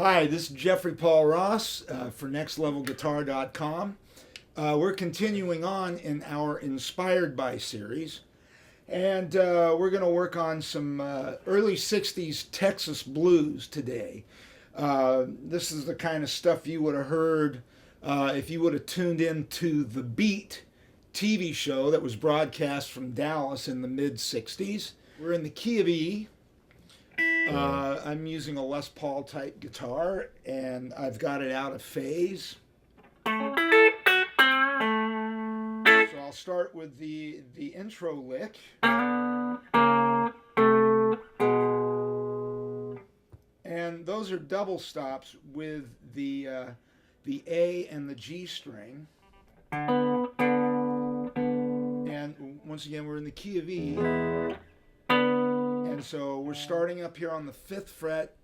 Hi, this is Jeffrey Paul Ross for NextLevelGuitar.com. We're continuing on in our Inspired By series, and we're going to work on some early 60s Texas blues today. This is the kind of stuff you would have heard if you would have tuned into The Beat TV show that was broadcast from Dallas in the mid-60s. We're in the key of E. I'm using a Les Paul type guitar, and I've got it out of phase. So I'll start with the intro lick. And those are double stops with the A and the G string. And once again, we're in the key of E. And so we're starting up here on the 5th fret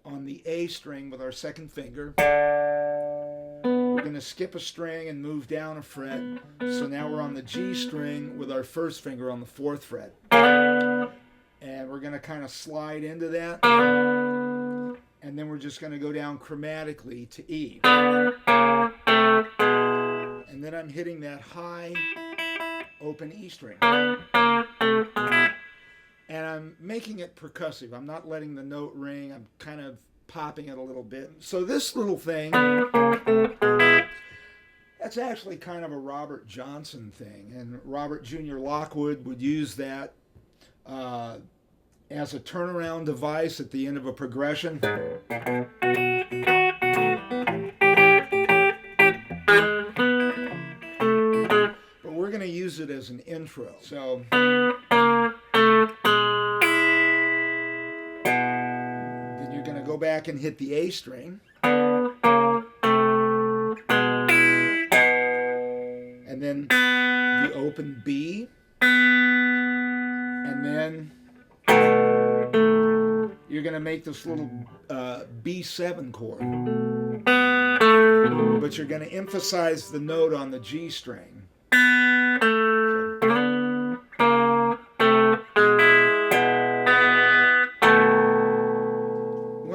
on the A string with our second finger. We're going to skip a string and move down a fret. So now we're on the G string with our first finger on the 4th fret. And we're going to kind of slide into that. And then we're just going to go down chromatically to E. And then I'm hitting that high open E string. And I'm making it percussive. I'm not letting the note ring. I'm kind of popping it a little bit. So this little thing, that's actually kind of a Robert Johnson thing. And Robert Jr. Lockwood would use that as a turnaround device at the end of a progression. But we're going to use it as an intro. So go back and hit the A string, and then the open B, and then you're going to make this little B7 chord, but you're going to emphasize the note on the G string.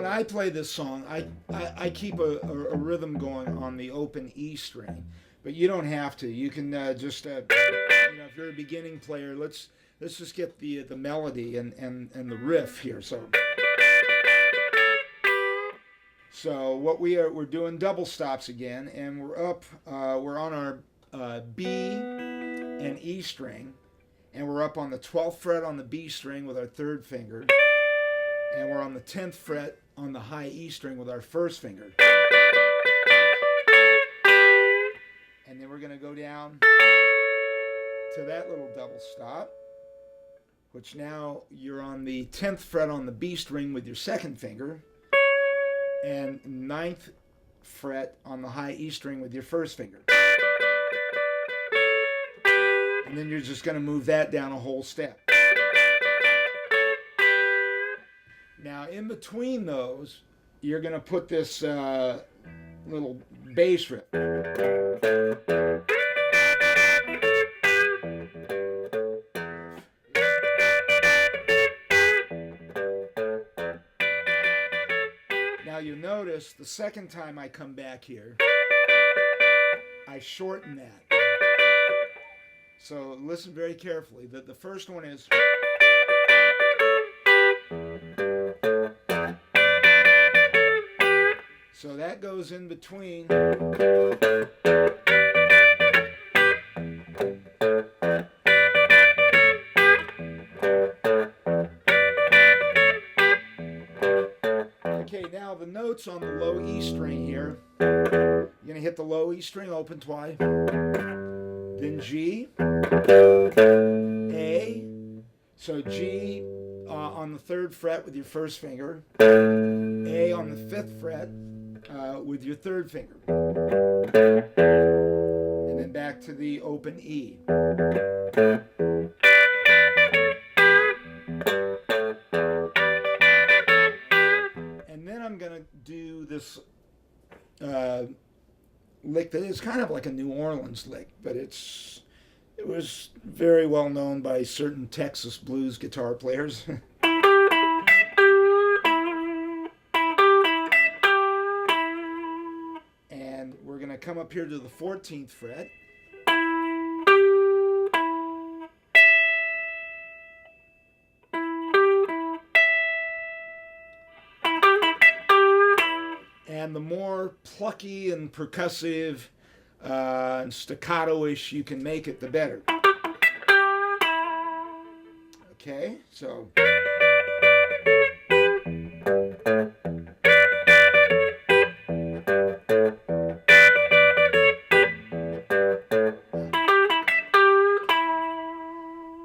I play this song, I keep a rhythm going on the open E string, but you don't have to. You can just, if you're a beginning player, let's just get the melody and the riff here. So what we're doing double stops again, and we're on our B and E string, and we're up on the 12th fret on the B string with our third finger, and we're on the 10th fret on the high E string with our first finger. And then we're going to go down to that little double stop, which now you're on the 10th fret on the B string with your second finger, and 9th fret on the high E string with your first finger. And then you're just going to move that down a whole step. Now, in between those, you're going to put this little bass riff. Now, you'll notice the second time I come back here, I shorten that. So listen very carefully. The first one is... So that goes in between. Okay, now the notes on the low E string here. You're going to hit the low E string open twice. Then G, A. So G on the 3rd fret with your first finger. A on the 5th fret. With your third finger, and then back to the open E. And then I'm going to do this lick that is kind of like a New Orleans lick, but it was very well known by certain Texas blues guitar players. come up here to the 14th fret. And the more plucky and percussive and staccato-ish you can make it, the better. Okay, so.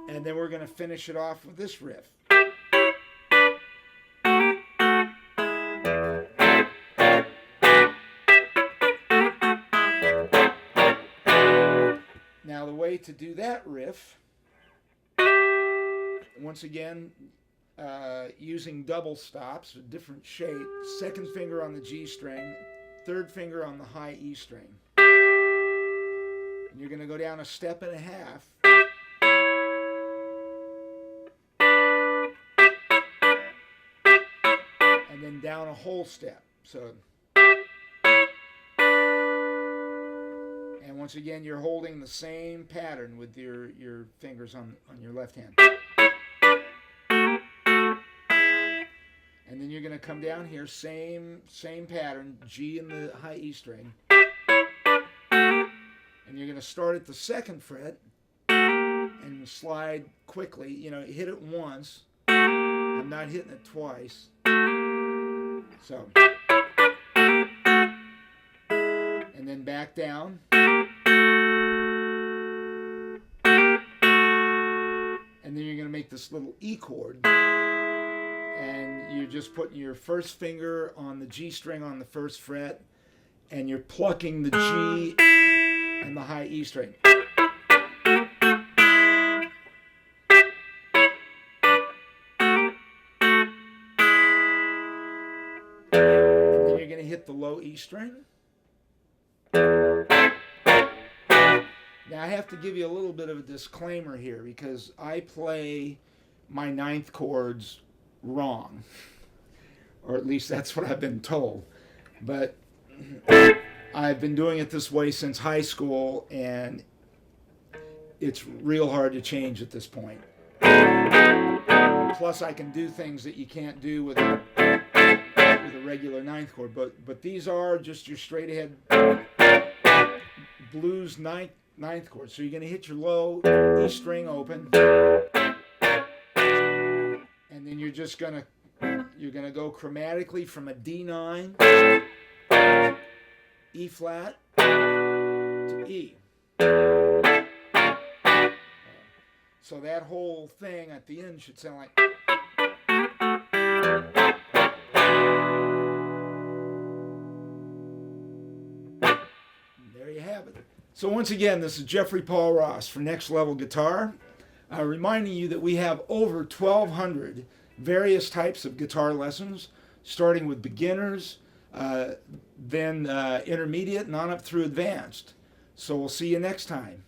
And then we're going to finish it off with this riff. Now the way to do that riff, once again, using double stops, a different shape, second finger on the G string, third finger on the high E string. And you're going to go down a step and a half. And then down a whole step. So, and once again, you're holding the same pattern with your fingers on your left hand. And then you're going to come down here, same pattern, G in the high E string. And you're going to start at the second fret and slide quickly. You know, hit it once. I'm not hitting it twice. So. And then back down. And then you're going to make this little E chord. And you're just putting your first finger on the G string on the first fret, and you're plucking the G and the high E string. And then you're going to hit the low E string. Now I have to give you a little bit of a disclaimer here because I play my ninth chords wrong, or at least that's what I've been told. But I've been doing it this way since high school, and it's real hard to change at this point. Plus, I can do things that you can't do with a regular ninth chord. But these are just your straight ahead blues ninth chord. So you're going to hit your low E string open, and then you're going to go chromatically from a D9, E flat to E. So that whole thing at the end should sound like. There you have it. So once again, this is Jeffrey Paul Ross for Next Level Guitar, reminding you that we have over 1,200 various types of guitar lessons, starting with beginners, then intermediate, and on up through advanced. So we'll see you next time.